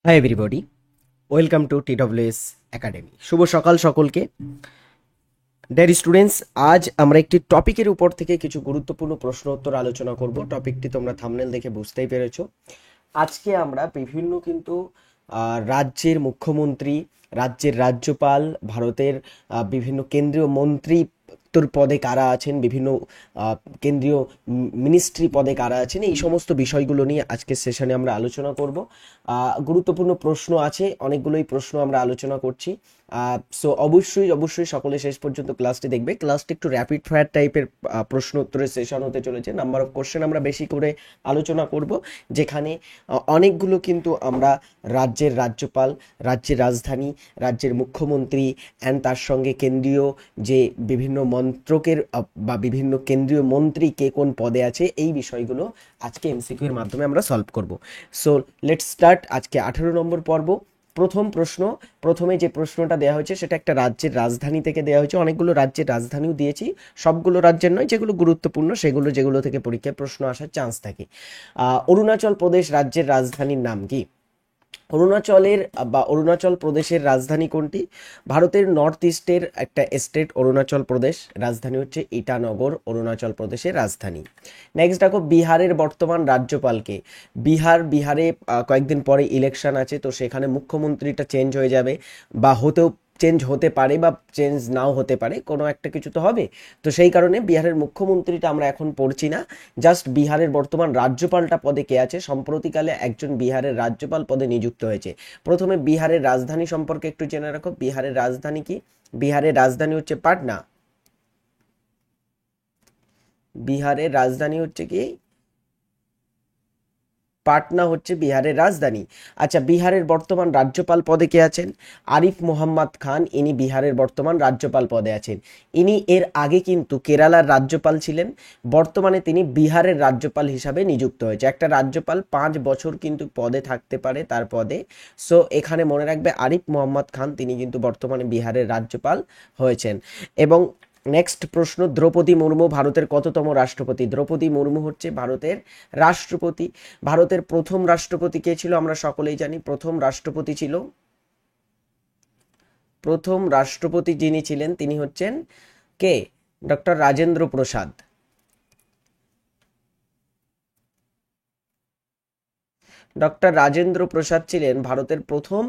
High everybody, welcome to TWS academy. শুভ সকাল সকলকে। ডিয়ার স্টুডেন্টস, আজ আমরা একটি টপিকের উপর থেকে কিছু গুরুত্বপূর্ণ প্রশ্ন উত্তর আলোচনা করব। টপিকটি তোমরা থাম্বনেল দেখে বুঝতেই পেরেছো। আজকে আমরা বিভিন্ন কিন্তু রাজ্যের মুখ্যমন্ত্রী, রাজ্যের রাজ্যপাল, ভারতের বিভিন্ন কেন্দ্রীয় মন্ত্রী তোর পদে কারা আছেন, বিভিন্ন কেন্দ্রীয় মিনিস্ট্রি পদে কারা আছেন, এই সমস্ত বিষয়গুলো নিয়ে আজকের সেশনে আমরা আলোচনা করব। গুরুত্বপূর্ণ প্রশ্ন আছে, অনেকগুলোই প্রশ্ন আমরা আলোচনা করছি। সো অবশ্যই অবশ্যই সকলে শেষ পর্যন্ত ক্লাসটি দেখবে। ক্লাসটি একটু র্যাপিড ফায়ার টাইপের প্রশ্ন উত্তরের সেশন হতে চলেছে। নাম্বার অফ কোশ্চেন আমরা বেশি করে আলোচনা করব, যেখানে অনেকগুলো কিন্তু আমরা রাজ্যের রাজ্যপাল, রাজ্যের রাজধানী, রাজ্যের মুখ্যমন্ত্রী অ্যান্ড তার সঙ্গে কেন্দ্রীয় যে বিভিন্ন মন্ত্রকের বা বিভিন্ন কেন্দ্রীয় মন্ত্রী কে কোন পদে আছে, এই বিষয়গুলো আজকে এমসিকিউ এর মাধ্যমে আমরা সলভ করব। So let's start. আজকে 18 নম্বর পর্ব। প্রথম প্রশ্ন, প্রথমে যে প্রশ্নটা দেওয়া হয়েছে সেটা একটা রাজ্যের রাজধানী থেকে দেওয়া হয়েছে। অনেকগুলো রাজ্যের রাজধানীও দিয়েছি, সবগুলো রাজ্যের নয়, যেগুলো গুরুত্বপূর্ণ সেগুলো, যেগুলো থেকে পরীক্ষায় প্রশ্ন আসার চান্স থাকে। অরুণাচল প্রদেশ রাজ্যের রাজধানীর নাম কি? অরুণাচল প্রদেশের রাজধানী কোনটি? ভারতের নর্থ ইস্টের একটা স্টেট অরুণাচল প্রদেশ, রাজধানী হচ্ছে ইটানগর, অরুণাচল প্রদেশের রাজধানী। নেক্সট দেখো, বিহারের বর্তমান রাজ্যপালকে। বিহারে কয়েকদিন পরে ইলেকশন আছে, তো সেখানে মুখ্যমন্ত্রীটা চেঞ্জ হয়ে যাবে, বা চেঞ্জ হতে পারে বা চেঞ্জ নাও হতে পারে, কোনো একটা কিছু তো হবে। তো সেই কারণে বিহারের মুখ্যমন্ত্রীটা আমরা এখন পড়ছি না, জাস্ট বিহারের বর্তমান রাজ্যপালটা পদে কে আছে। সম্প্রতিকালে একজন বিহারের রাজ্যপাল পদে নিযুক্ত হয়েছে। প্রথমে বিহারের রাজধানী সম্পর্কে একটু জেনে রাখো। বিহারের রাজধানী কি? বিহারের রাজধানী হচ্ছে পাটনা। বিহারের রাজধানী হচ্ছে কি? পাটনা হচ্ছে বিহারের রাজধানী। আচ্ছা, বিহারের বর্তমান রাজ্যপাল পদে কে আছেন? আরিফ মোহাম্মদ খান, ইনি বিহারের বর্তমান রাজ্যপাল পদে আছেন। ইনি এর আগে কিন্তু কেরালার রাজ্যপাল ছিলেন, বর্তমানে তিনি বিহারের রাজ্যপাল হিসাবে নিযুক্ত হয়েছে। একটা রাজ্যপাল 5 বছর কিন্তু পদে থাকতে পারে তার পদে। সো এখানে মনে রাখবে, আরিফ মোহাম্মদ খান তিনি কিন্তু বর্তমানে বিহারের রাজ্যপাল হয়েছেন। এবং নেক্সট প্রশ্ন, দ্রৌপদী মুর্মু ভারতের কততম রাষ্ট্রপতি? দ্রৌপদী মুর্মু হচ্ছে ভারতের রাষ্ট্রপতি। ভারতের প্রথম রাষ্ট্রপতি কে ছিল? আমরা সকলেই জানি প্রথম রাষ্ট্রপতি যিনি ছিলেন তিনি হচ্ছেন কে? ডক্টর রাজেন্দ্র প্রসাদ। ডক্টর রাজেন্দ্র প্রসাদ ছিলেন ভারতের প্রথম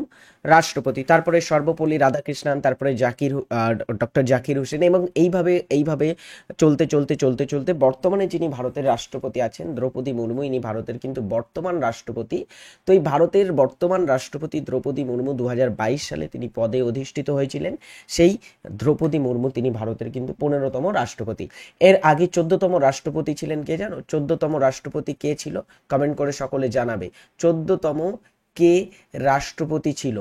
রাষ্ট্রপতি। তারপরে সর্বপল্লী রাধাকৃষ্ণন, তারপরে ডক্টর জাকির হোসেন, এবং এইভাবে চলতে চলতে চলতে চলতে বর্তমানে যিনি ভারতের রাষ্ট্রপতি আছেন, দ্রৌপদী মুর্মু, ইনি ভারতের কিন্তু বর্তমান রাষ্ট্রপতি। তো এই ভারতের বর্তমান রাষ্ট্রপতি দ্রৌপদী মুর্মু 2022 সালে তিনি পদে অধিষ্ঠিত হয়েছিলেন। সেই দ্রৌপদী মুর্মু তিনি ভারতের কিন্তু 15তম রাষ্ট্রপতি। এর আগে 14তম রাষ্ট্রপতি ছিলেন কে জানো? 14তম রাষ্ট্রপতি কে ছিল? কমেন্ট করে সকলে জানাবে। 14তম কে রাষ্ট্রপতি ছিল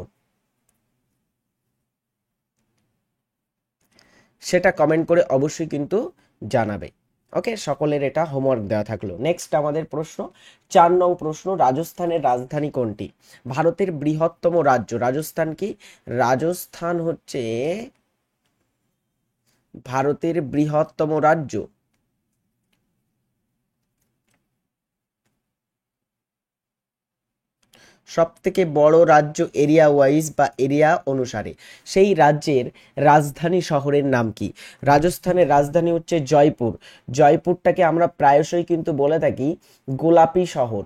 সেটা কমেন্ট করে অবশ্যই কিন্তু জানাবে। ওকে, সকলের এটা হোমওয়ার্ক দেওয়া থাকলো। নেক্সট আমাদের প্রশ্ন, 4 নং প্রশ্ন, রাজস্থানের রাজধানী কোনটি? ভারতের বৃহত্তম রাজ্য রাজস্থান কি? রাজস্থান হচ্ছে ভারতের বৃহত্তম রাজ্য। সব থেকে বড় রাজ্য এরিয়া ওয়াইজ বা এরিয়া অনুসারে। সেই রাজ্যের রাজধানী শহরের নাম কি? রাজস্থানের রাজধানী হচ্ছে জয়পুর। জয়পুরটাকে আমরা প্রায়শই কিন্তু বলে থাকি গোলাপি শহর।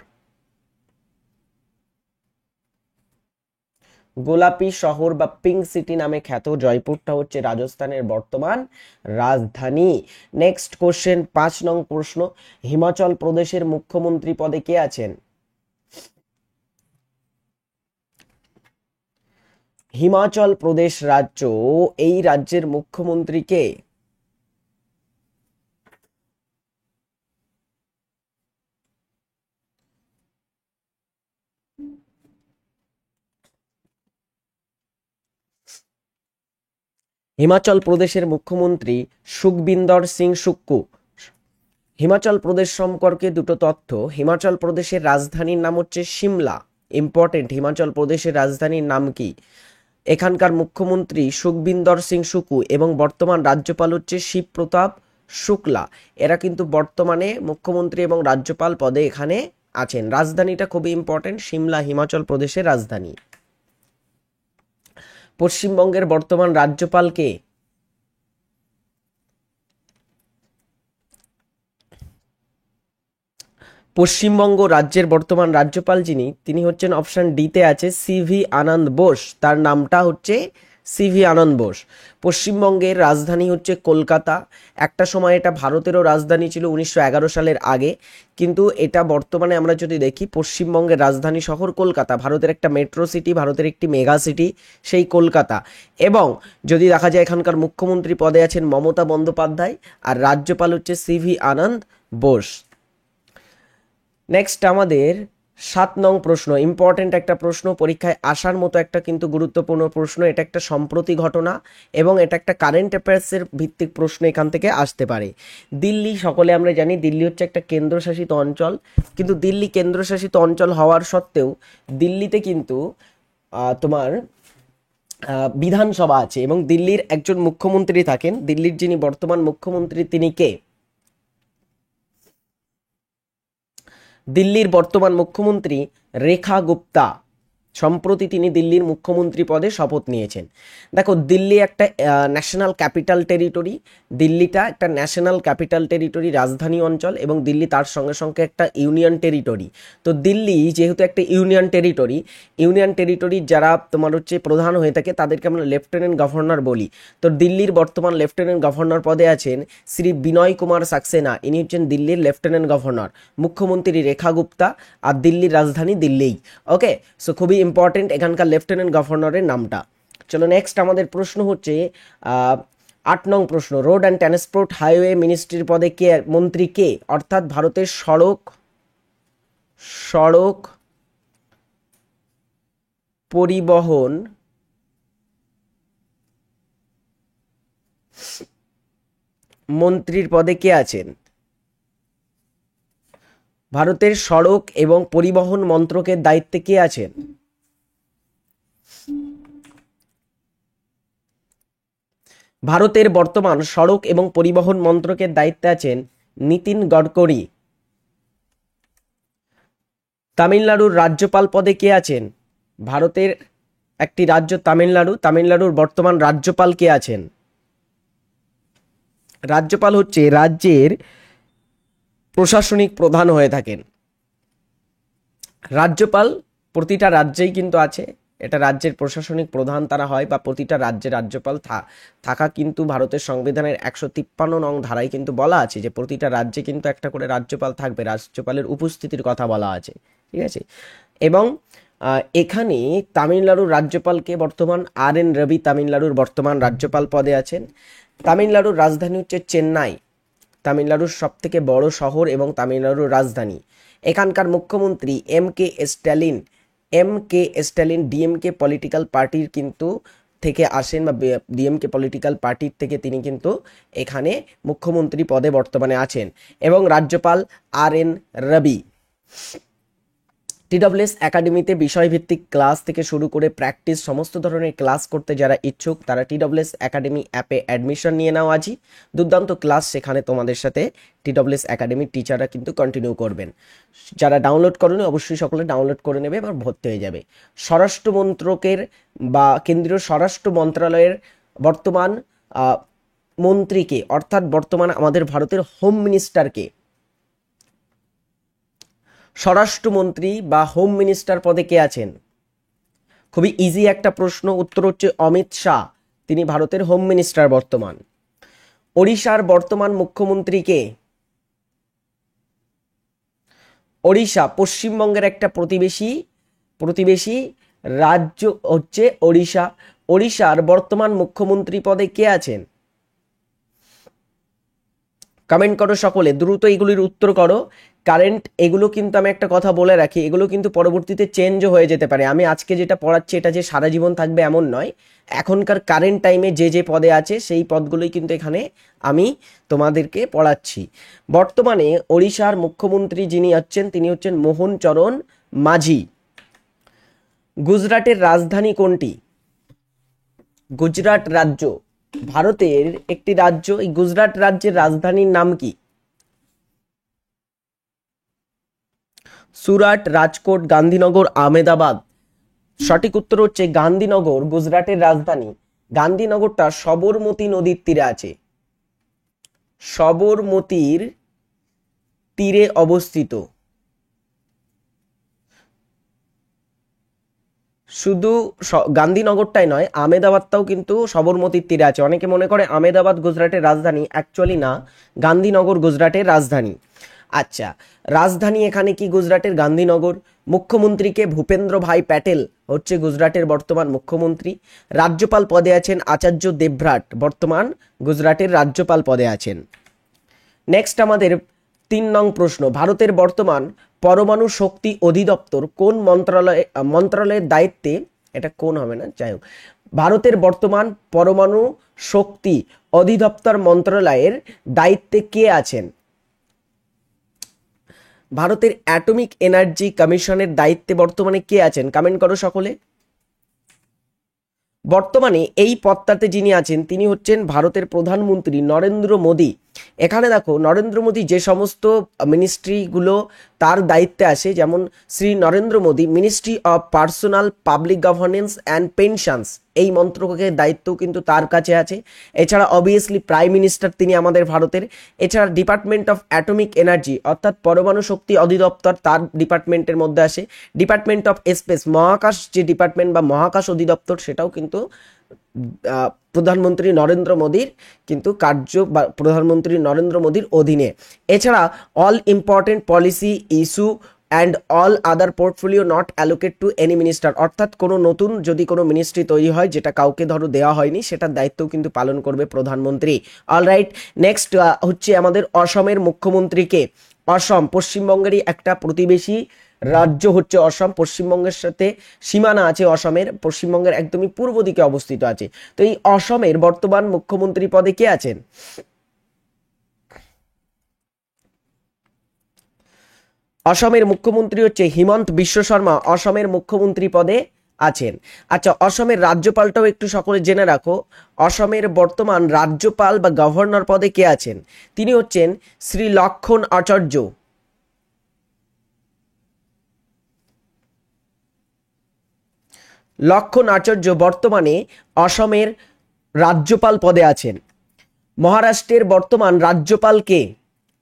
গোলাপি শহর বা পিঙ্ক সিটি নামে খ্যাত জয়পুরটা হচ্ছে রাজস্থানের বর্তমান রাজধানী। নেক্সট কোশ্চেন, 5 নং প্রশ্ন, হিমাচল প্রদেশের মুখ্যমন্ত্রী পদে কে আছেন? হিমাচল প্রদেশ রাজ্য, এই রাজ্যের মুখ্যমন্ত্রী কে? হিমাচল প্রদেশের মুখ্যমন্ত্রী সুখবিন্দর সিং সুক্কু। হিমাচল প্রদেশ সম্পর্কে দুটো তথ্য, হিমাচল প্রদেশের রাজধানীর নাম হচ্ছে সিমলা। ইম্পর্টেন্ট, হিমাচল প্রদেশের রাজধানীর নাম কি? এখানকার মুখ্যমন্ত্রী সুখবিন্দর সিং সুকু এবং বর্তমান রাজ্যপাল হচ্ছে শিবপ্রতাপ শুক্লা। এরা কিন্তু বর্তমানে মুখ্যমন্ত্রী এবং রাজ্যপাল পদে এখানে আছেন। রাজধানীটা খুবই ইম্পর্টেন্ট, সিমলা হিমাচল প্রদেশের রাজধানী। পশ্চিমবঙ্গের বর্তমান রাজ্যপাল কে? পশ্চিমবঙ্গ রাজ্যের বর্তমান রাজ্যপাল যিনি, তিনি হচ্ছেন অপশন ডিতে আছে সিভি আনন্দ বোস। তার নামটা হচ্ছে সিভি আনন্দ বোস। পশ্চিমবঙ্গের রাজধানী হচ্ছে কলকাতা। একটা সময় এটা ভারতেরও রাজধানী ছিল 1911 সালের আগে, কিন্তু এটা বর্তমানে আমরা যদি দেখি পশ্চিমবঙ্গের রাজধানী শহর কলকাতা। ভারতের একটা মেট্রো সিটি, ভারতের একটি মেগা সিটি সেই কলকাতা। এবং যদি দেখা যায় এখানকার মুখ্যমন্ত্রী পদে আছেন মমতা বন্দ্যোপাধ্যায়, আর রাজ্যপাল হচ্ছে সিভি আনন্দ বোস। নেক্সট আমাদের 7 নং প্রশ্ন, ইম্পর্টেন্ট একটা প্রশ্ন, পরীক্ষায় আসার মতো একটা কিন্তু গুরুত্বপূর্ণ প্রশ্ন। এটা একটা সম্প্রতি ঘটনা এবং এটা একটা কারেন্ট অ্যাফেয়ার্সের ভিত্তিক প্রশ্ন এখান থেকে আসতে পারে। দিল্লি, সকলে আমরা জানি দিল্লি হচ্ছে একটা কেন্দ্রশাসিত অঞ্চল, কিন্তু দিল্লি কেন্দ্রশাসিত অঞ্চল হওয়ার সত্ত্বেও দিল্লিতে কিন্তু তোমার বিধানসভা আছে এবং দিল্লির একজন মুখ্যমন্ত্রী থাকেন। দিল্লির যিনি বর্তমান মুখ্যমন্ত্রী তিনি কে? দিল্লির বর্তমান মুখ্যমন্ত্রী রেখা গুপ্তা। সম্প্রতি তিনি দিল্লির মুখ্যমন্ত্রী পদে শপথ নিয়েছেন। দেখো, দিল্লি একটা ন্যাশনাল ক্যাপিটাল টেরিটরি। দিল্লিটা একটা ন্যাশনাল ক্যাপিটাল টেরিটরি, রাজধানী অঞ্চল, এবং দিল্লি তার সঙ্গে সঙ্গে একটা ইউনিয়ন টেরিটরি। তো দিল্লি যেহেতু একটা ইউনিয়ন টেরিটরির যারা তোমার হচ্ছে প্রধান হয়ে থাকে তাদেরকে আমরা লেফটেন্যান্ট গভর্নর বলি। তো দিল্লির বর্তমান লেফটেন্যান্ট গভর্নর পদে আছেন শ্রী বিনয় কুমার সাক্সেনা। ইনি হচ্ছেন দিল্লির লেফটেন্যান্ট গভর্নর। মুখ্যমন্ত্রী রেখা গুপ্তা, আর দিল্লির রাজধানী দিল্লি। ওকে, সো খুবই ইম্পর্টেন্ট এখানকার লেফটেন্যান্ট গভর্নরের নামটা। চলো নেক্সট আমাদের প্রশ্ন হচ্ছে 8 নং প্রশ্ন, রোড অ্যান্ড ট্রান্সপোর্ট হাইওয়ে মিনিস্ট্রির পদে কে মন্ত্রী কে? অর্থাৎ ভারতের সড়ক পরিবহন মন্ত্রীর পদে কে আছেন? ভারতের সড়ক এবং পরিবহন মন্ত্রকের দায়িত্বে কে আছেন? ভারতের বর্তমান সড়ক এবং পরিবহন মন্ত্রকের দায়িত্বে আছেন নীতিন গডকরি। তামিলনাড়ুর রাজ্যপাল পদে কে আছেন? ভারতের একটি রাজ্য তামিলনাড়ুর বর্তমান রাজ্যপাল কে আছেন? রাজ্যপাল হচ্ছে রাজ্যের প্রশাসনিক প্রধান হয়ে থাকেন। রাজ্যপাল প্রতিটা রাজ্যেই কিন্তু আছে, এটা রাজ্যের প্রশাসনিক প্রধান তারা হয়, বা প্রতিটা রাজ্যে রাজ্যপাল থাকা কিন্তু ভারতের সংবিধানের 153 নং ধারায় কিন্তু বলা আছে যে প্রতিটা রাজ্যে কিন্তু একটা করে রাজ্যপাল থাকবে, রাজ্যপালের উপস্থিতির কথা বলা আছে, ঠিক আছে। এবং এখানে তামিলনাড়ুর রাজ্যপালকে বর্তমান RN রবি তামিলনাড়ুর বর্তমান রাজ্যপাল পদে আছেন। তামিলনাড়ুর রাজধানী হচ্ছে চেন্নাই, তামিলনাড়ুর সব থেকে বড় শহর এবং তামিলনাড়ুর রাজধানী। এখানকার মুখ্যমন্ত্রী M K Stalin DMK political পার্টির কিন্তু থেকে আসেন, বা ডিএমকে পলিটিক্যাল পার্টির থেকে তিনি কিন্তু এখানে মুখ্যমন্ত্রী পদে বর্তমানে আছেন। এবং রাজ্যপাল RN রবি। TWS একাডেমিতে বিষয়ভিত্তিক ক্লাস থেকে শুরু করে প্র্যাকটিস সমস্ত ধরনের ক্লাস করতে যারা ইচ্ছুক তারা TWS একাডেমি অ্যাপে অ্যাডমিশন নিয়ে নাও আজই। দুর্দান্ত ক্লাস সেখানে তোমাদের সাথে TWS একাডেমির টিচাররা কিন্তু কন্টিনিউ করবেন। যারা ডাউনলোড করেনি অবশ্যই সকলে ডাউনলোড করে নেবে এবং ভর্তি হয়ে যাবে। স্বরাষ্ট্র মন্ত্রকের বা কেন্দ্রীয় স্বরাষ্ট্র মন্ত্রণালয়ের বর্তমান মন্ত্রীকে, অর্থাৎ বর্তমান আমাদের ভারতের হোম মিনিস্টারকে, স্বরাষ্ট্রমন্ত্রী বা হোম মিনিস্টার পদে কে আছেন? খুবই ইজি একটা প্রশ্ন, উত্তর হচ্ছে অমিত শাহ। তিনি ভারতের হোম মিনিস্টার বর্তমান। ওড়িশার বর্তমান মুখ্যমন্ত্রী কে? ওড়িশা পশ্চিমবঙ্গের একটা প্রতিবেশী রাজ্য হচ্ছে ওড়িশা। ওড়িশার বর্তমান মুখ্যমন্ত্রী পদে কে আছেন? কমেন্ট করো সকলে, দ্রুত এগুলির উত্তর করো। কারেন্ট এগুলো কিন্তু আমি একটা কথা বলে রাখি, এগুলো কিন্তু পরবর্তীতে চেঞ্জও হয়ে যেতে পারে। আমি আজকে যেটা পড়াচ্ছি এটা যে সারা জীবন থাকবে এমন নয়। এখনকার কারেন্ট টাইমে যে পদে আছে সেই পদগুলোই কিন্তু এখানে আমি তোমাদেরকে পড়াচ্ছি। বর্তমানে ওড়িশার মুখ্যমন্ত্রী যিনি আছেন তিনি হচ্ছেন মোহন চরণ মাঝি। গুজরাটের রাজধানী কোনটি? গুজরাট রাজ্য ভারতের একটি রাজ্য। এই গুজরাট রাজ্যের রাজধানীর নাম কি? সুরাট, রাজকোট, গান্ধীনগর, আহমেদাবাদ। সঠিক উত্তর হচ্ছে গান্ধীনগর গুজরাটের রাজধানী। গান্ধীনগরটা সবরমতী নদীর তীরে আছে, সবরমতীর তীরে অবস্থিত। শুধু গান্ধীনগরটাই নয়, আহমেদাবাদটাও কিন্তু সবরমতীর তীরে আছে। অনেকে মনে করে আহমেদাবাদ গুজরাটের রাজধানী, অ্যাকচুয়ালি না, গান্ধীনগর গুজরাটের রাজধানী। আচ্ছা, রাজধানী এখানে কি গুজরাটের? গান্ধীনগর। মুখ্যমন্ত্রীকে ভূপেন্দ্র ভাই প্যাটেল হচ্ছে গুজরাটের বর্তমান মুখ্যমন্ত্রী। রাজ্যপাল পদে আছেন আচার্য দেবভ্রাট, বর্তমান গুজরাটের রাজ্যপাল পদে আছেন। নেক্সট আমাদের 3 নং প্রশ্ন, ভারতের বর্তমান পরমাণু শক্তি অধিদপ্তর কোন মন্ত্রণালয়ের দায়িত্বে? এটা কোন হবে না, যাই হোক, ভারতের বর্তমান পরমাণু শক্তি অধিদপ্তর মন্ত্রণালয়ের দায়িত্বে কে আছেন? ভারতের অ্যাটমিক এনার্জি কমিশনের দায়িত্বে বর্তমানে কে আছেন? কমেন্ট করো সকলে। বর্তমানে এই পদটাতে যিনি আছেন তিনি হচ্ছেন ভারতের প্রধানমন্ত্রী নরেন্দ্র মোদী। এখানে দেখো নরেন্দ্র মোদী যে সমস্ত মিনিস্ট্রিগুলো তার দায়িত্বে আসে, যেমন Shri Narendra Modi ministry of personal public governance and pensions, এই মন্ত্রকের দায়িত্ব কিন্তু তার কাছে আছে। এছাড়া অবভিয়াসলি প্রাইম মিনিস্টার তিনি আমাদের ভারতের। এছাড়া ডিপার্টমেন্ট অফ অ্যাটমিক এনার্জি অর্থাৎ পরমাণু শক্তি অধিদপ্তর তার ডিপার্টমেন্টের মধ্যে আসে। ডিপার্টমেন্ট অফ স্পেস, মহাকাশ যে ডিপার্টমেন্ট বা মহাকাশ অধিদপ্তর, সেটাও কিন্তু প্রধানমন্ত্রী নরেন্দ্র মোদীর কিন্তু কার্য বা প্রধানমন্ত্রী নরেন্দ্র মোদীর অধীনে। এছাড়া all important policy issue and all other portfolio not allocate to any minister, অর্থাৎ কোনো নতুন যদি কোনো মিনিস্ট্রি তৈরি হয় যেটা কাউকে ধরো দেওয়া হয়নি, সেটার দায়িত্বও কিন্তু পালন করবে প্রধানমন্ত্রী। অলরাইট, নেক্সট হচ্ছে আমাদের অসমের মুখ্যমন্ত্রীকে। অসম পশ্চিমবঙ্গেরই একটা প্রতিবেশী রাজ্য হচ্ছে অসম, পশ্চিমবঙ্গের সাথে সীমানা আছে অসমের, পশ্চিমবঙ্গের একদমই পূর্ব দিকে অবস্থিত আছে। তো এই অসমের বর্তমান মুখ্যমন্ত্রী পদে কে আছেন? অসমের মুখ্যমন্ত্রী হচ্ছে হিমন্ত বিশ্ব শর্মা, অসমের মুখ্যমন্ত্রী পদে আছেন। আচ্ছা, অসমের রাজ্যপালটাও একটু সকলে জেনে রাখো। অসমের বর্তমান রাজ্যপাল বা গভর্নর পদে কে আছেন? তিনি হচ্ছেন শ্রী লক্ষণ আচার্য। লক্ষণ আচার্য বর্তমানে অসমের রাজ্যপাল পদে আছেন। মহারাষ্ট্রের বর্তমান রাজ্যপাল কে?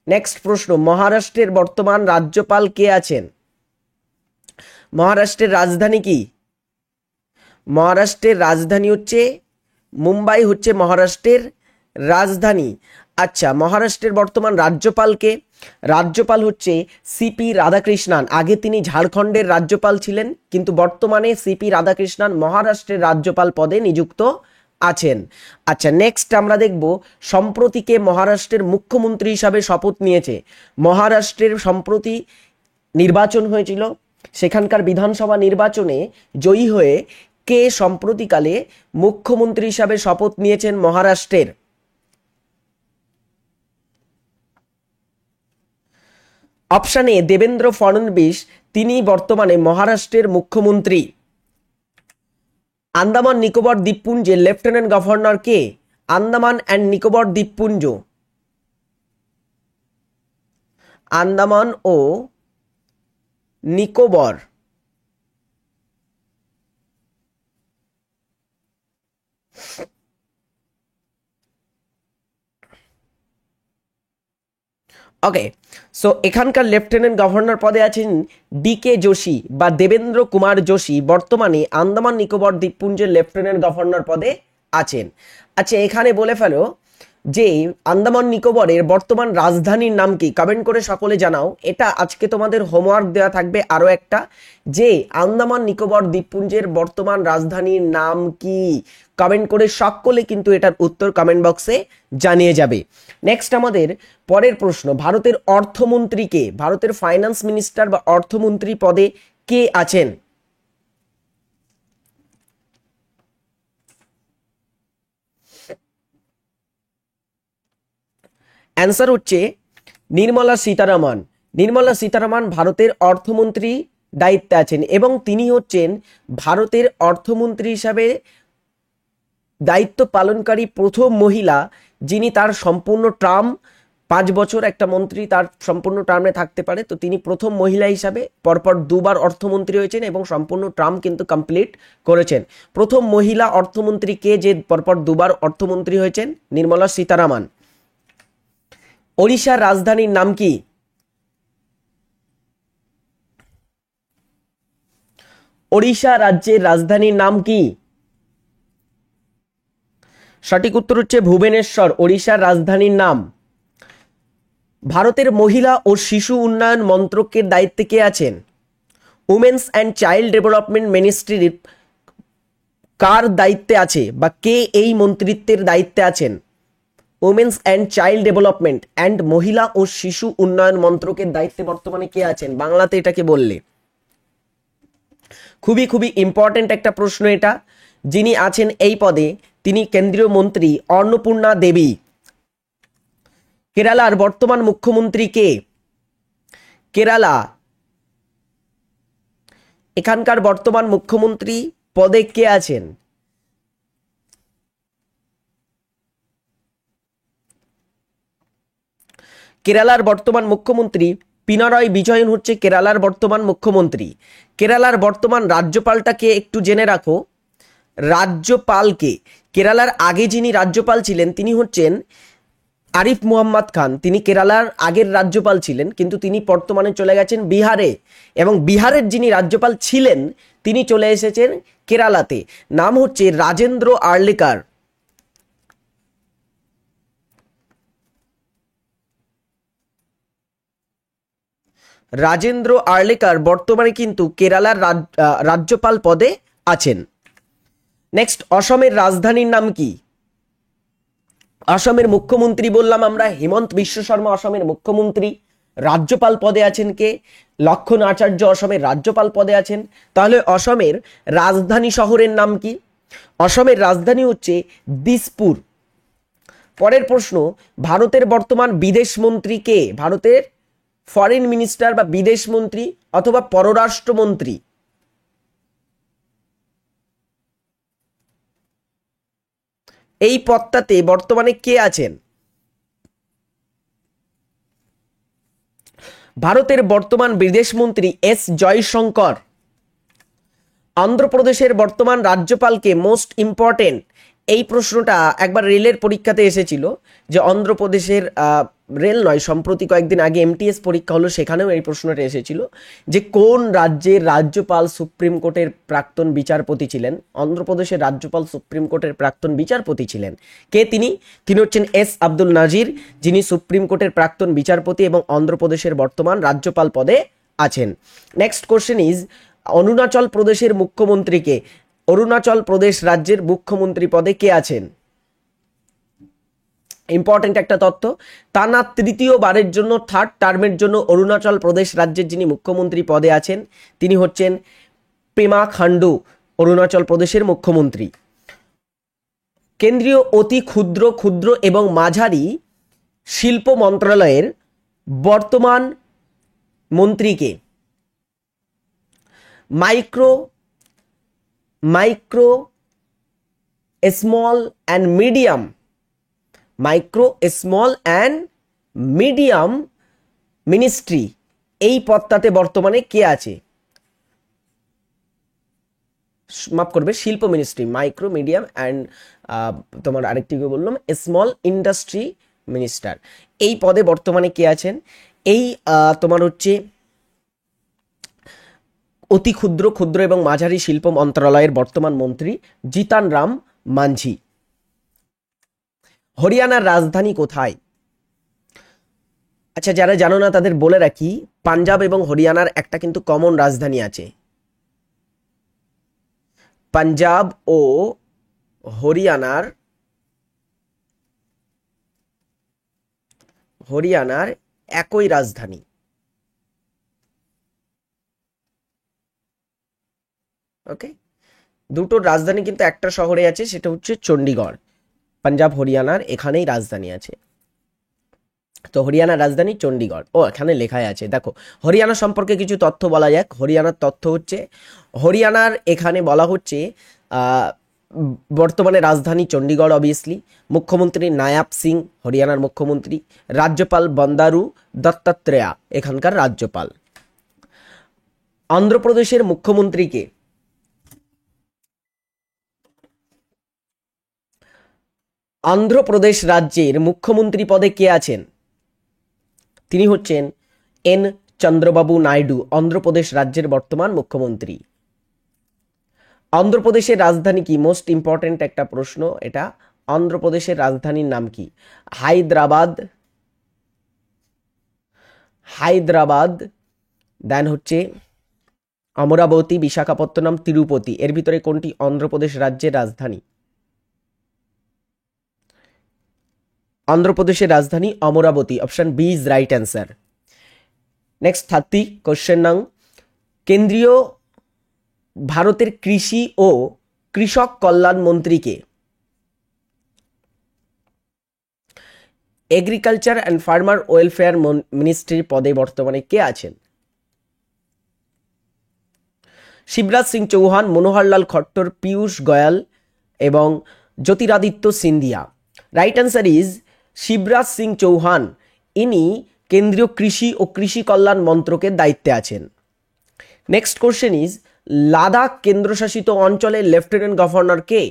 নেক্সট প্রশ্ন, মহারাষ্ট্রের বর্তমান রাজ্যপাল কে আছেন? মহারাষ্ট্রের রাজধানী কি? মহারাষ্ট্রের রাজধানী হচ্ছে মুম্বাই, হচ্ছে মহারাষ্ট্রের রাজধানী। আচ্ছা, মহারাষ্ট্রের বর্তমান রাজ্যপালকে? রাজ্যপাল হচ্ছে সিপি রাধাকৃষ্ণান। আগে তিনি ঝাড়খণ্ডের রাজ্যপাল ছিলেন, কিন্তু বর্তমানে সিপি রাধাকৃষ্ণান মহারাষ্ট্রের রাজ্যপাল পদে নিযুক্ত আছেন। আচ্ছা, নেক্সট আমরা দেখব সম্প্রতি কে মহারাষ্ট্রের মুখ্যমন্ত্রী হিসাবে শপথ নিয়েছে। মহারাষ্ট্রের সম্প্রতি নির্বাচন হয়েছিল, সেখানকার বিধানসভা নির্বাচনে জয়ী হয়ে কে সম্প্রতিকালে মুখ্যমন্ত্রী হিসাবে শপথ নিয়েছেন মহারাষ্ট্রের? অপশান এ দেবেন্দ্র ফডনবিস, তিনি বর্তমানে মহারাষ্ট্রের মুখ্যমন্ত্রী। আন্দামান নিকোবর দ্বীপপুঞ্জের lieutenant governor K? Andaman and Nicobar দ্বীপপুঞ্জ, আন্দামান ও নিকোবর ওকে, সো এখানকার লেফটেন্যান্ট গভর্নর পদে আছেন ডিকে যোশী বা দেবেন্দ্র কুমার যোশী, বর্তমানে আন্দামান নিকোবর দ্বীপপুঞ্জের লেফটেন্যান্ট গভর্নর পদে আছেন। আচ্ছা, এখানে বলে ফেলো যে আন্দামান নিকোবরের বর্তমান রাজধানীর নাম কি? কমেন্ট করে সকলে জানাও। এটা আজকে তোমাদের হোমওয়ার্ক দেওয়া থাকবে আরো একটা, যে আন্দামান নিকোবর দ্বীপপুঞ্জের বর্তমান রাজধানীর নাম কি? কমেন্ট করে সকলে কিন্তু এটার উত্তর কমেন্ট বক্সে জানিয়ে যাবে। নেক্সট আমাদের পরের প্রশ্ন, ভারতের অর্থমন্ত্রী কে? ভারতের ফাইন্যান্স মিনিস্টার বা অর্থমন্ত্রী পদে কে আছেন? অ্যান্সার হচ্ছে নির্মলা সীতারামন। নির্মলা সীতারামন ভারতের অর্থমন্ত্রী দায়িত্বে আছেন এবং তিনি হচ্ছেন ভারতের অর্থমন্ত্রী হিসাবে দায়িত্ব পালনকারী প্রথম মহিলা যিনি তার সম্পূর্ণ টার্ম 5 বছর একটা মন্ত্রী তার সম্পূর্ণ টার্মে থাকতে পারে, তো তিনি প্রথম মহিলা হিসাবে পরপর 2বার অর্থমন্ত্রী হয়েছেন এবং সম্পূর্ণ টার্ম কিন্তু কমপ্লিট করেছেন। প্রথম মহিলা অর্থমন্ত্রী কে যে পরপর 2বার অর্থমন্ত্রী হয়েছেন? নির্মলা সীতারামন। ওড়িশার রাজধানীর নাম কি? ওড়িশা রাজ্যের রাজধানীর নাম কি? সঠিক উত্তর হচ্ছে ভুবনেশ্বর, ওড়িশার রাজধানীর নাম। ভারতের মহিলা ও শিশু উন্নয়ন মন্ত্রকের দায়িত্বে কে আছেন? উমেন্স অ্যান্ড চাইল্ড ডেভেলপমেন্ট মিনিস্ট্রির কার দায়িত্বে আছে বা কে এই মন্ত্রিত্বের দায়িত্বে আছেন? Women's and child development and মহিলা ও শিশু উন্নয়ন মন্ত্রকের দায়িত্বে বর্তমানে কে আছেন? বাংলাতে এটাকে বললে খুবই খুবই ইম্পর্টেন্ট একটা প্রশ্ন এটা। যিনি আছেন এই পদে তিনি কেন্দ্রীয় মন্ত্রী অন্নপূর্ণা দেবী। কেরালার বর্তমান মুখ্যমন্ত্রী কে? কেরালা এখানকার বর্তমান মুখ্যমন্ত্রী পদে কে আছেন? কেরালার বর্তমান মুখ্যমন্ত্রী পিনারাই বিজয়ন হচ্ছে কেরালার বর্তমান মুখ্যমন্ত্রী। কেরালার বর্তমান রাজ্যপালটাকে একটু জেনে রাখো। রাজ্যপালকে কেরালার আগে যিনি রাজ্যপাল ছিলেন তিনি হচ্ছেন আরিফ মুহাম্মদ খান। তিনি কেরালার আগের রাজ্যপাল ছিলেন, কিন্তু তিনি বর্তমানে চলে গেছেন বিহারে, এবং বিহারের যিনি রাজ্যপাল ছিলেন তিনি চলে এসেছেন কেরালাতে। নাম হচ্ছে রাজেন্দ্র আর্লেকার। রাজেন্দ্র আর্লেকার বর্তমানে কিন্তু কেরালার রাজ্যপাল পদে আছেন। নেক্সট, অসমের রাজধানীর নাম কি? অসমের মুখ্যমন্ত্রী বললাম আমরা হেমন্ত বিশ্ব শর্মা অসমের মুখ্যমন্ত্রী। রাজ্যপাল পদে আছেন কে? লক্ষণ আচার্য অসমের রাজ্যপাল পদে আছেন। তাহলে অসমের রাজধানী শহরের নাম কি? অসমের রাজধানী হচ্ছে দিসপুর। পরের প্রশ্ন, ভারতের বর্তমান বিদেশ মন্ত্রী কে? ভারতের ফরেন মিনিস্টার বা বিদেশ মন্ত্রী অথবা পররাষ্ট্রমন্ত্রী, এই পদটাতে বর্তমানে কে আছেন? ভারতের বর্তমান বিদেশ মন্ত্রী এস জয়শঙ্কর। অন্ধ্রপ্রদেশের বর্তমান রাজ্যপালকে? মোস্ট ইম্পর্টেন্ট এই প্রশ্নটা একবার রেলের পরীক্ষাতে এসেছিল, যে অন্ধ্রপ্রদেশের রেল নয়, সম্প্রতি কয়েকদিন আগে এমটিএস পরীক্ষা হলো, সেখানেও এই প্রশ্নটা এসেছিল যে কোন রাজ্যের রাজ্যপাল সুপ্রিম কোর্টের প্রাক্তন বিচারপতি ছিলেন? অন্ধ্রপ্রদেশের রাজ্যপাল সুপ্রিম কোর্টের প্রাক্তন বিচারপতি ছিলেন কে? তিনি হচ্ছেন এস আব্দুল নাজির, যিনি সুপ্রিম কোর্টের প্রাক্তন বিচারপতি এবং অন্ধ্রপ্রদেশের বর্তমান রাজ্যপাল পদে আছেন। নেক্সট কোশ্চেন ইজ, অরুণাচল প্রদেশের মুখ্যমন্ত্রীকে? অরুণাচল প্রদেশ রাজ্যের মুখ্যমন্ত্রী পদে কে আছেন? ইম্পর্টেন্ট একটা তথ্য, টানা তৃতীয়বারের জন্য, থার্ড টার্মের জন্য অরুণাচল প্রদেশ রাজ্যের যিনি মুখ্যমন্ত্রী পদে আছেন তিনি হচ্ছেন পেমা খান্ডু, অরুণাচল প্রদেশের মুখ্যমন্ত্রী। কেন্দ্রীয় অতি ক্ষুদ্র ক্ষুদ্র এবং মাঝারি শিল্প মন্ত্রণালয়ের বর্তমান মন্ত্রীকে? Micro small and medium ministry, এই পদটাতে বর্তমানে কে আছে? মাফ করবে, শিল্প মিনিস্ট্রি, মাইক্রো মিডিয়াম অ্যান্ড তোমার আরেকটিকে বললাম স্মল ইন্ডাস্ট্রি মিনিস্টার, এই পদে বর্তমানে কে আছেন? এই তোমার হচ্ছে অতি ক্ষুদ্র ক্ষুদ্র এবং মাঝারি শিল্প মন্ত্রণালয়ের বর্তমান মন্ত্রী জিতান রাম মাঝি। হরিয়ানার রাজধানী কোথায়? আচ্ছা, যারা জানো না তাদের বলে রাখি, পাঞ্জাব এবং হরিয়ানার একটা কিন্তু কমন রাজধানী আছে। পাঞ্জাব ও হরিয়ানার একই রাজধানী। ওকে, দুটোর রাজধানী কিন্তু একটা শহরে আছে, সেটা হচ্ছে চণ্ডীগড়। পাঞ্জাব হরিয়ানার এখানেই রাজধানী আছে। তো হরিয়ানার রাজধানী চণ্ডীগড়। ও, এখানে লেখাই আছে, দেখো হরিয়ানা সম্পর্কে কিছু তথ্য বলা যাক। হরিয়ানার তথ্য হচ্ছে, হরিয়ানার এখানে বলা হচ্ছে বর্তমানে রাজধানী চণ্ডীগড় অবভিয়াসলি, মুখ্যমন্ত্রী নায়াব সিং হরিয়ানার মুখ্যমন্ত্রী, রাজ্যপাল বন্দারু দত্তাত্রেয়া এখানকার রাজ্যপাল। অন্ধ্রপ্রদেশের মুখ্যমন্ত্রীকে অন্ধ্রপ্রদেশ রাজ্যের মুখ্যমন্ত্রী পদে কে আছেন? তিনি হচ্ছেন এন চন্দ্রবাবু নাইডু, অন্ধ্রপ্রদেশ রাজ্যের বর্তমান মুখ্যমন্ত্রী। অন্ধ্রপ্রদেশের রাজধানী কি? মোস্ট ইম্পর্টেন্ট একটা প্রশ্ন এটা। অন্ধ্রপ্রদেশের রাজধানীর নাম কি? হায়দ্রাবাদ, দেন হচ্ছে অমরাবতী, বিশাখাপত্তনম, তিরুপতি। এর ভিতরে কোনটি অন্ধ্রপ্রদেশ রাজ্যের রাজধানী? অন্ধ্রপ্রদেশের রাজধানী Amaravati, option B is right answer. Next 30 question নং, কেন্দ্রীয় ভারতের কৃষি ও কৃষক কল্যাণ মন্ত্রীকে? এগ্রিকালচার অ্যান্ড ফার্মার ওয়েলফেয়ার মিনিস্ট্রির পদে বর্তমানে কে আছেন? শিবরাজ সিং চৌহান, মনোহরলাল খট্টর, পীয়ূষ গোয়েল এবং Jyotiraditya Scindia. Right answer is Shivraj Singh Chouhan. ইনি কেন্দ্রীয় কৃষি ও কৃষি কল্যাণ মন্ত্রকের দায়িত্বে আছেন। নেক্সট কোশ্চেন ইজ লাদাখ কেন্দ্রশাসিত অঞ্চলের লেফটেন্যান্ট গভর্নর কে?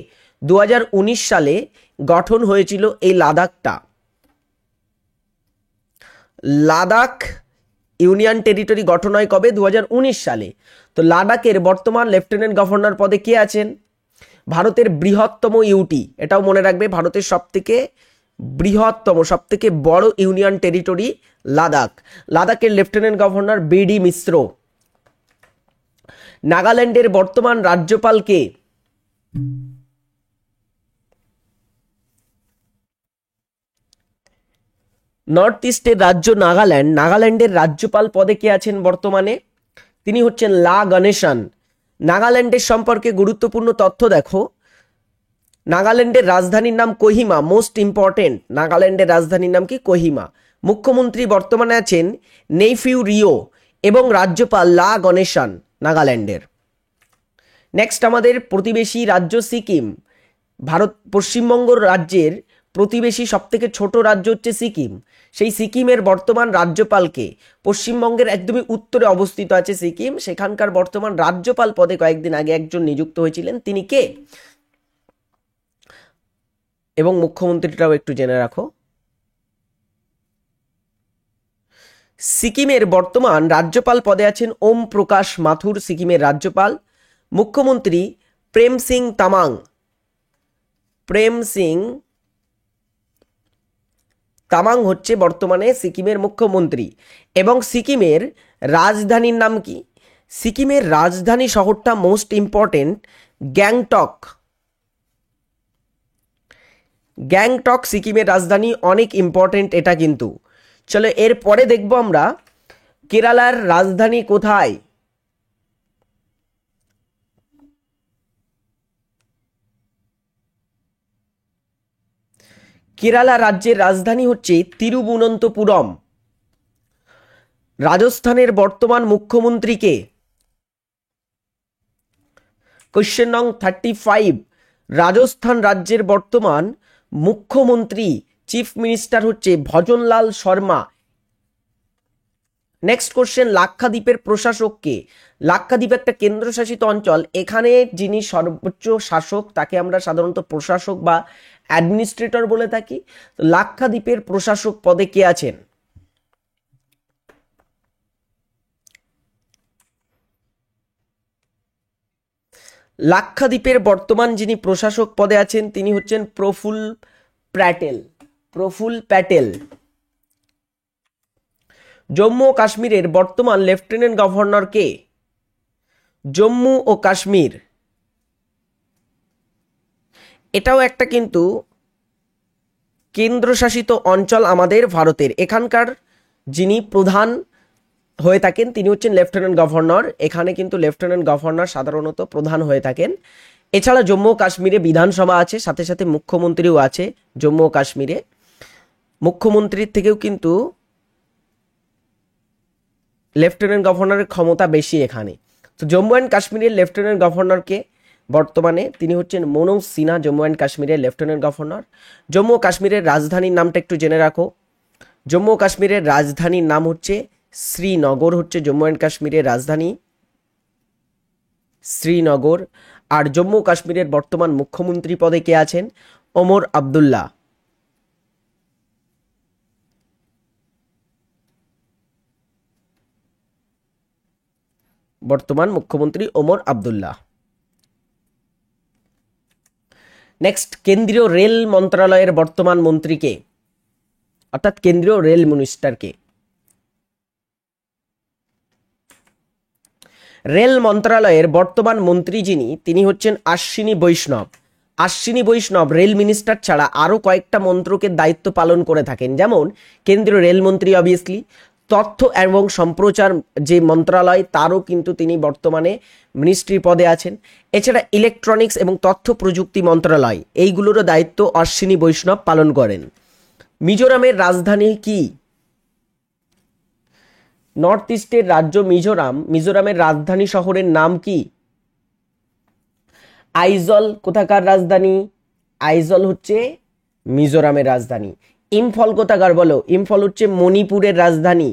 2019 সালে গঠন হয়েছিল এই লাদাখটা। লাদাখ ইউনিয়ন টেরিটরি গঠন হয় কবে? 2019 সালে। তো লাদাখের বর্তমান লেফটেন্যান্ট গভর্নর পদে কে আছেন? ভারতের বৃহত্তম ইউটি, এটাও মনে রাখবে, ভারতের সবথেকে বৃহত্তম সবথেকে বড় ইউনিয়ন টেরিটরি লাদাখ। লাদাখের লেফটেন্যান্ট গভর্নর বিডি মিশ্র। নাগাল্যান্ডের বর্তমান রাজ্যপাল কে? নর্থ ইস্টের রাজ্য নাগাল্যান্ড, নাগাল্যান্ডের রাজ্যপাল পদে কে আছেন বর্তমানে? তিনি হচ্ছেন লা গণেশন। নাগাল্যান্ডের সম্পর্কে গুরুত্বপূর্ণ তথ্য দেখো, নাগাল্যান্ডের রাজধানীর নাম কোহিমা, মোস্ট ইম্পর্টেন্ট। নাগাল্যান্ডের রাজধানীর নাম কি? কোহিমা। মুখ্যমন্ত্রী বর্তমানে আছেন নেইফিউ রিও এবং রাজ্যপাল লা গণেশন নাগাল্যান্ডের। নেক্সট আমাদের প্রতিবেশী রাজ্য সিকিম। ভারত পশ্চিমবঙ্গ রাজ্যের প্রতিবেশী সবথেকে ছোট রাজ্য হচ্ছে সিকিম। সেই সিকিমের বর্তমান রাজ্যপালকে? পশ্চিমবঙ্গের একদমই উত্তরে অবস্থিত আছে সিকিম, সেখানকার বর্তমান রাজ্যপাল পদে কয়েকদিন আগে একজন নিযুক্ত হয়েছিলেন, তিনি কে? এবং মুখ্যমন্ত্রীটাও একটু জেনে রাখো। সিকিমের বর্তমান রাজ্যপাল পদে আছেন ওম প্রকাশ মাথুর, সিকিমের রাজ্যপাল। মুখ্যমন্ত্রী প্রেম সিং তামাং। প্রেম সিং তামাং হচ্ছে বর্তমানে সিকিমের মুখ্যমন্ত্রী। এবং সিকিমের রাজধানীর নাম কি? সিকিমের রাজধানী শহরটা মোস্ট ইম্পর্টেন্ট, গ্যাংটক। গ্যাংটক সিকিমের রাজধানী, অনেক ইম্পর্টেন্ট এটা কিন্তু। চলো এরপরে দেখবো আমরা কেরালার রাজধানী কোথায়? কেরালা রাজ্যের রাজধানী হচ্ছে তিরুবনন্তপুরম। রাজস্থানের বর্তমান মুখ্যমন্ত্রীকে? কোশ্চেন নং 35, রাজস্থান রাজ্যের বর্তমান মুখ্যমন্ত্রী চিফ মিনিস্টার হচ্ছে ভজনলাল শর্মা। নেক্সট কোশ্চেন, লাক্ষাদ্বীপের প্রশাসক কে? লাক্ষাদ্বীপ একটা কেন্দ্রশাসিত অঞ্চল, এখানে যিনি সর্বোচ্চ শাসক তাকে আমরা সাধারণত প্রশাসক বা অ্যাডমিনিস্ট্রেটর বলে থাকি। লাক্ষাদ্বীপের প্রশাসক পদে কে আছেন? লাক্ষাদ্বীপের বর্তমান যিনি প্রশাসক পদে আছেন তিনি হচ্ছেন প্রফুল প্যাটেল। প্রফুল প্যাটেল। জম্মু ও কাশ্মীরের বর্তমান লেফটেন্যান্ট গভর্নর কে? জম্মু ও কাশ্মীর এটাও একটা কিন্তু কেন্দ্রশাসিত অঞ্চল আমাদের ভারতের। এখানকার যিনি প্রধান হয়ে থাকেন তিনি হচ্ছেন লেফটেন্যান্ট গভর্নর। এখানে কিন্তু লেফটেন্যান্ট গভর্নর সাধারণত প্রধান হয়ে থাকেন। এছাড়া জম্মু ও কাশ্মীরে বিধানসভা আছে, সাথে সাথে মুখ্যমন্ত্রীও আছে। জম্মু ও কাশ্মীরে মুখ্যমন্ত্রীর থেকেও কিন্তু লেফটেন্যান্ট গভর্নরের ক্ষমতা বেশি এখানে। তো জম্মু অ্যান্ড কাশ্মীরের লেফটেন্যান্ট গভর্নরকে? বর্তমানে তিনি হচ্ছেন মনোজ সিনহা, জম্মু অ্যান্ড কাশ্মীরের লেফটেন্যান্ট গভর্নর। জম্মু ও কাশ্মীরের রাজধানীর নামটা একটু জেনে রাখো। জম্মু ও কাশ্মীরের রাজধানীর নাম হচ্ছে শ্রীনগর, হচ্ছে জম্মু অ্যান্ড কাশ্মীরের রাজধানী শ্রীনগর। আর জম্মু ও কাশ্মীরের বর্তমান মুখ্যমন্ত্রী পদে কে আছেন? ওমর আবদুল্লাহ। বর্তমান মুখ্যমন্ত্রী ওমর আবদুল্লাহ। নেক্সট, কেন্দ্রীয় রেল মন্ত্রণালয়ের বর্তমান মন্ত্রীকে, অর্থাৎ কেন্দ্রীয় রেল মিনিস্টারকে? রেল মন্ত্রণালয়ের বর্তমান মন্ত্রী যিনি, তিনি হচ্ছেন অশ্বিনী বৈষ্ণব। অশ্বিনী বৈষ্ণব রেল মিনিস্টার ছাড়া আরও কয়েকটা মন্ত্রকের দায়িত্ব পালন করে থাকেন, যেমন কেন্দ্রীয় রেলমন্ত্রী, অবভিয়াসলি তথ্য এবং সম্প্রচার যে মন্ত্রণালয়, তারও কিন্তু তিনি বর্তমানে মিনিস্ট্রি পদে আছেন। এছাড়া ইলেকট্রনিক্স এবং তথ্য প্রযুক্তি মন্ত্রণালয়, এইগুলোরও দায়িত্ব অশ্বিনী বৈষ্ণব পালন করেন। মিজোরামের রাজধানী কি? নর্থ ইস্টের রাজ্য মিজোরাম, মিজোরামের রাজধানী শহরের নাম কি? আইজল। কোথাকার রাজধানী? আইজল হচ্ছে মিজোরামের রাজধানী। ইম্ফল কোথাকার বলো? ইম্ফল হচ্ছে মণিপুরের রাজধানী।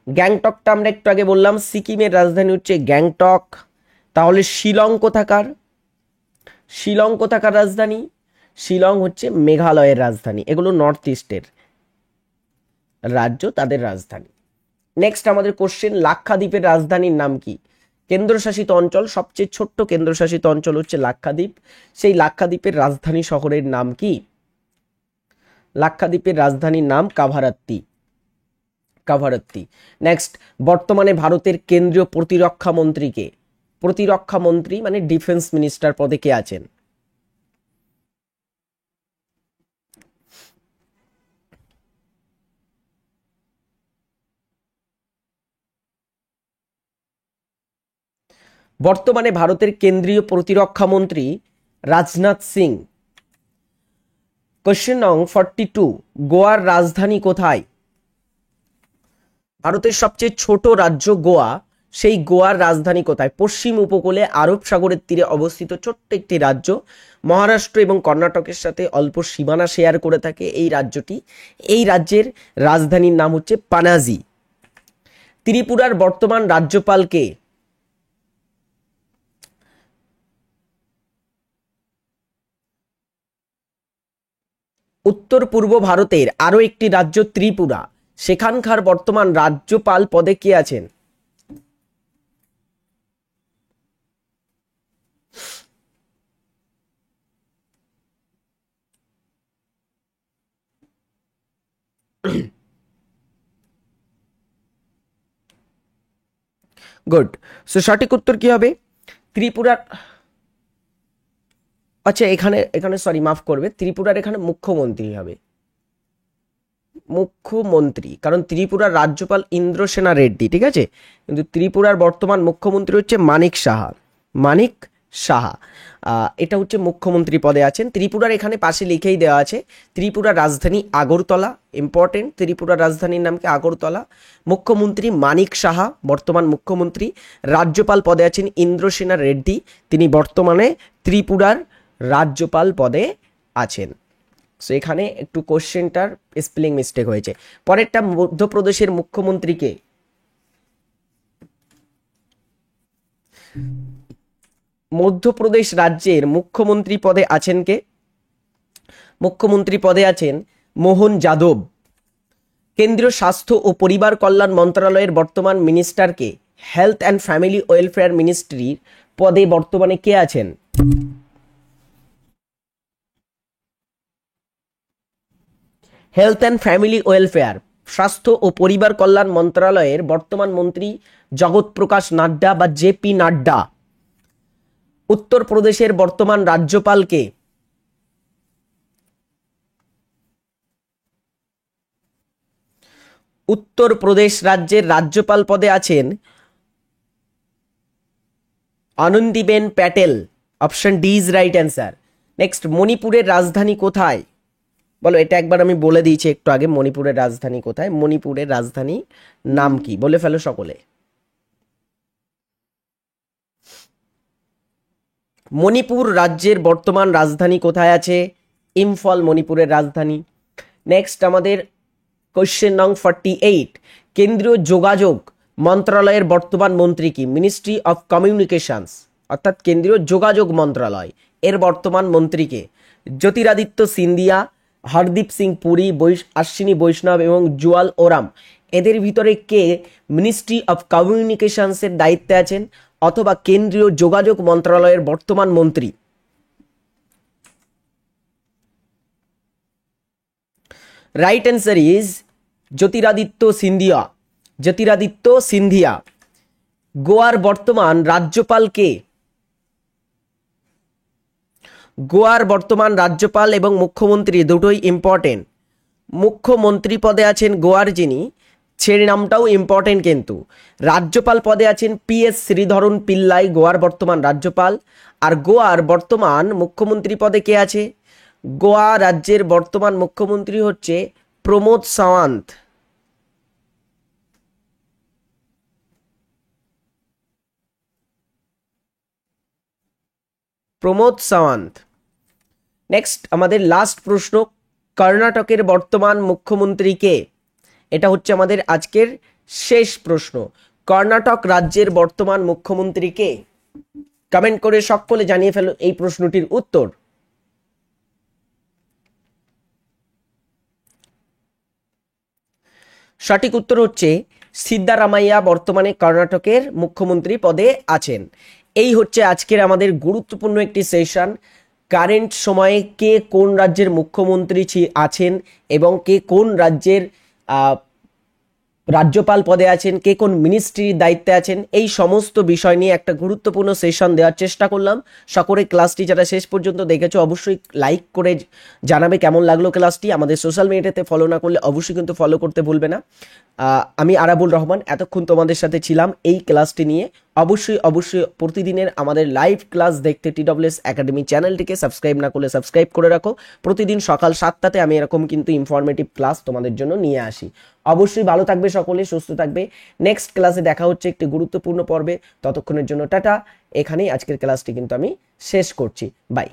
গ্যাংটকটা আমরা একটু আগে বললাম, সিকিমের রাজধানী হচ্ছে গ্যাংটক। তাহলে শিলং কোথাকার? শিলং কোথাকার রাজধানী? শিলং হচ্ছে মেঘালয়ের রাজধানী। এগুলো নর্থ ইস্টের রাজ্য, তাদের রাজধানী। নেক্সট আমাদের কোশ্চেন, লাক্ষাদ্বীপের রাজধানীর নাম কি? কেন্দ্রশাসিত অঞ্চল, সবচেয়ে ছোট্ট কেন্দ্রশাসিত অঞ্চল হচ্ছে লাক্ষাদ্বীপ। সেই লাক্ষাদ্বীপের রাজধানী শহরের নাম কি? লাক্ষাদ্বীপের রাজধানীর নাম কাভারাত্তি। কাভারাত্তি। নেক্সট, বর্তমানে ভারতের কেন্দ্রীয় প্রতিরক্ষা মন্ত্রীকে? প্রতিরক্ষা মন্ত্রী মানে ডিফেন্স মিনিস্টার পদে কে আছেন? বর্তমানে ভারতের কেন্দ্রীয় প্রতিরক্ষা মন্ত্রী রাজনাথ সিং। কোশ্চেন নং 42, গোয়ার রাজধানী কোথায়? ভারতের সবচেয়ে ছোট রাজ্য গোয়া, সেই গোয়ার রাজধানী কোথায়? পশ্চিম উপকূলে আরব সাগরের তীরে অবস্থিত ছোট্ট একটি রাজ্য, মহারাষ্ট্র এবং কর্ণাটকের সাথে অল্প সীমানা শেয়ার করে থাকে এই রাজ্যটি। এই রাজ্যের রাজধানীর নাম হচ্ছে পানাজি। ত্রিপুরার বর্তমান রাজ্যপাল কে? উত্তর পূর্ব ভারতের আরও একটি রাজ্য ত্রিপুরা, সেখানকার বর্তমান রাজ্যপাল পদে কে আছেন? গুড। সো সঠিক উত্তর কি হবে? ত্রিপুরার, আচ্ছা এখানে এখানে সরি মাফ করবে, ত্রিপুরার এখানে মুখ্যমন্ত্রী হবে, মুখ্যমন্ত্রী, কারণ ত্রিপুরার রাজ্যপাল ইন্দ্রসেনা রেড্ডি, ঠিক আছে, কিন্তু ত্রিপুরার বর্তমান মুখ্যমন্ত্রী হচ্ছে মানিক সাহা। মানিক সাহা এটা হচ্ছে মুখ্যমন্ত্রী পদে আছেন। ত্রিপুরার এখানে পাশে লিখেই দেওয়া আছে, ত্রিপুরার রাজধানী আগরতলা, ইম্পর্টেন্ট, ত্রিপুরার রাজধানীর নাম কি? আগরতলা। মুখ্যমন্ত্রী মানিক সাহা বর্তমান মুখ্যমন্ত্রী। রাজ্যপাল পদে আছেন ইন্দ্রসেনা রেড্ডি, তিনি বর্তমানে ত্রিপুরার রাজ্যপাল পদে আছেন। সো এখানে একটু কোশ্চেনটার স্পেলিং মিস্টেক হয়েছে। পরেরটা, মধ্যপ্রদেশের মুখ্যমন্ত্রীকে? মধ্যপ্রদেশ রাজ্যের মুখ্যমন্ত্রী পদে আছেন কে? মুখ্যমন্ত্রী পদে আছেন মোহন যাদব। কেন্দ্রীয় স্বাস্থ্য ও পরিবার কল্যাণ মন্ত্রণালয়ের বর্তমান মিনিস্টারকে? হেলথ অ্যান্ড ফ্যামিলি ওয়েলফেয়ার মিনিস্ট্রির পদে বর্তমানে কে আছেন? হেলথ অ্যান্ড ফ্যামিলি ওয়েলফেয়ার, স্বাস্থ্য ও পরিবার কল্যাণ মন্ত্রণালয়ের বর্তমান মন্ত্রী জগৎ প্রকাশ নাড্ডা বা জেপি নাড্ডা। উত্তরপ্রদেশের বর্তমান রাজ্যপাল কে? উত্তরপ্রদেশ রাজ্যের রাজ্যপাল পদে আছেন Anandiben Patel. Option D is right answer. Next, মণিপুরের রাজধানী কোথায়? বলো, এটা একবার আমি বলে দিয়েছি একটু আগে, মণিপুরের রাজধানী কোথায়? মণিপুরের রাজধানী নাম কি? বলে ফেলো সকলে। মণিপুর রাজ্যের বর্তমান রাজধানী কোথায় আছে? ইম্ফল মণিপুরের রাজধানী। নেক্সট আমাদের কোশ্চেন নং 48, কেন্দ্রীয় যোগাযোগ মন্ত্রণালয়ের বর্তমান মন্ত্রী কি? মিনিস্ট্রি অফ কমিউনিকেশনস, অর্থাৎ কেন্দ্রীয় যোগাযোগ মন্ত্রণালয়, এর বর্তমান মন্ত্রীকে? জ্যোতিরাদিত্য সিন্ধিয়া, হরদীপ সিং পুরী, অশ্বিনী বৈষ্ণব এবং জুয়াল ওরাম, এদের ভিতরে কে মিনিস্ট্রি অফ কমিউনিকেশনসের দায়িত্বে আছেন অথবা কেন্দ্রীয় যোগাযোগ মন্ত্রণালয়ের বর্তমান মন্ত্রী? Right answer is Jyotiraditya Scindia. Jyotiraditya Scindia. গোয়ার বর্তমান রাজ্যপাল কে? গোয়ার বর্তমান রাজ্যপাল এবং মুখ্যমন্ত্রী দুটোই ইম্পর্টেন্ট। মুখ্যমন্ত্রী পদে আছেন গোয়ার যিনি, সেই নামটাও ইম্পর্টেন্ট কিন্তু। রাজ্যপাল পদে আছেন PS শ্রীধরন পিল্লাই, গোয়ার বর্তমান রাজ্যপাল। আর গোয়ার বর্তমান মুখ্যমন্ত্রী পদে কে আছে? গোয়া রাজ্যের বর্তমান মুখ্যমন্ত্রী হচ্ছে প্রমোদ সাওয়ান্ত। প্রমোদ সাওয়ান্ত। নেক্সট আমাদের লাস্ট প্রশ্ন, কর্ণাটকের বর্তমান মুখ্যমন্ত্রী কে? এটা হচ্ছে আমাদের আজকের শেষ প্রশ্ন। কর্ণাটক রাজ্যের বর্তমান মুখ্যমন্ত্রী কে? কমেন্ট করে সকলে জানিয়ে ফেলো এই প্রশ্নটির উত্তর। সঠিক উত্তর হচ্ছে সিদ্ধারামাইয়া বর্তমানে কর্ণাটকের মুখ্যমন্ত্রী পদে আছেন। এই হচ্ছে আজকের আমাদের গুরুত্বপূর্ণ একটি সেশন। কারেন্ট সময়ে কে কোন রাজ্যের মুখ্যমন্ত্রী আছেন এবং কে কোন রাজ্যের রাজ্যপাল পদে আছেন, কে কোন মিনিস্ট্রির দায়িত্বে আছেন, এই সমস্ত বিষয় নিয়ে একটা গুরুত্বপূর্ণ সেশন দেওয়ার চেষ্টা করলাম। সকলে ক্লাসটি যারা শেষ পর্যন্ত দেখেছো অবশ্যই লাইক করে জানাবে কেমন লাগলো ক্লাসটি। আমাদের সোশ্যাল মিডিয়াতে ফলো না করলে অবশ্যই কিন্তু ফলো করতে ভুলবে না। আমি আরাবুল রহমান এতক্ষণ তোমাদের সাথে ছিলাম এই ক্লাসটি নিয়ে। অবশ্যই প্রতিদিনের আমাদের লাইভ ক্লাস দেখতে TWS একাডেমি চ্যানেলটিকে সাবস্ক্রাইব না করলে সাবস্ক্রাইব করে রাখো। প্রতিদিন সকাল 7টাতে আমি এরকম কিন্তু ইনফরমেটিভ ক্লাস তোমাদের জন্য নিয়ে আসি। অবশ্যই ভালো থাকবে সকলে, সুস্থ থাকবে। নেক্সট ক্লাসে দেখা হচ্ছে একটি গুরুত্বপূর্ণ পর্বে। ততক্ষণের জন্য টাটা। এখানেই আজকের ক্লাসটি কিন্তু আমি শেষ করছি। বাই।